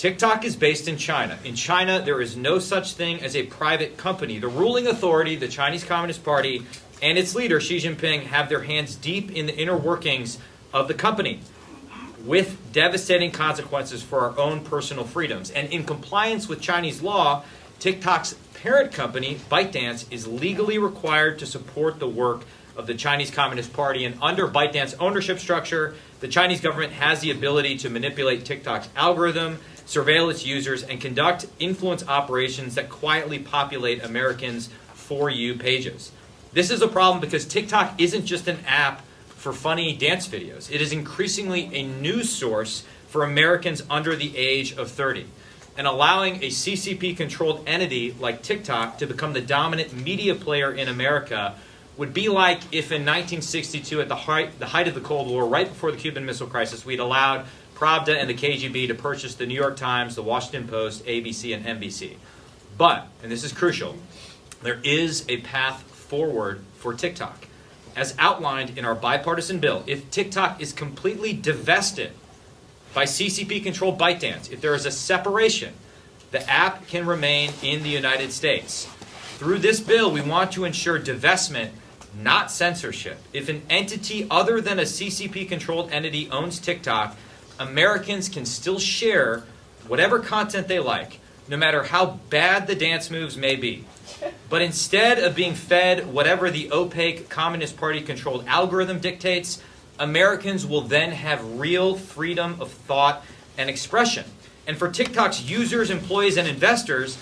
TikTok is based in China. In China, there is no such thing as a private company. The ruling authority, the Chinese Communist Party, and its leader, Xi Jinping, have their hands deep in the inner workings of the company, with devastating consequences for our own personal freedoms. And in compliance with Chinese law, TikTok's parent company, ByteDance, is legally required to support the work of the Chinese Communist Party. And under ByteDance ownership structure, the Chinese government has the ability to manipulate TikTok's algorithm, surveil its users, and conduct influence operations that quietly populate Americans' For You pages. This is a problem because TikTok isn't just an app for funny dance videos. It is increasingly a news source for Americans under the age of 30. And allowing a CCP-controlled entity like TikTok to become the dominant media player in America would be like if in 1962, at the height of the Cold War, right before the Cuban Missile Crisis, we'd allowed Pravda and the KGB to purchase the New York Times, the Washington Post, ABC, and NBC. But, and this is crucial, there is a path forward for TikTok. As outlined in our bipartisan bill, if TikTok is completely divested by CCP-controlled ByteDance, if there is a separation, the app can remain in the United States. Through this bill, we want to ensure divestment, not censorship. If an entity other than a CCP-controlled entity owns TikTok, Americans can still share whatever content they like, no matter how bad the dance moves may be. But instead of being fed whatever the opaque Communist Party-controlled algorithm dictates, Americans will then have real freedom of thought and expression. And for TikTok's users, employees, and investors,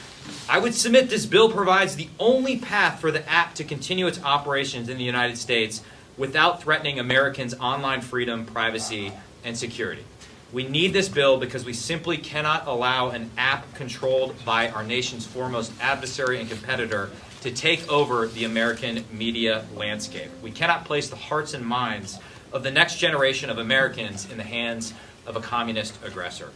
I would submit this bill provides the only path for the app to continue its operations in the United States without threatening Americans' online freedom, privacy, and security. We need this bill because we simply cannot allow an app controlled by our nation's foremost adversary and competitor to take over the American media landscape. We cannot place the hearts and minds of the next generation of Americans in the hands of a communist aggressor.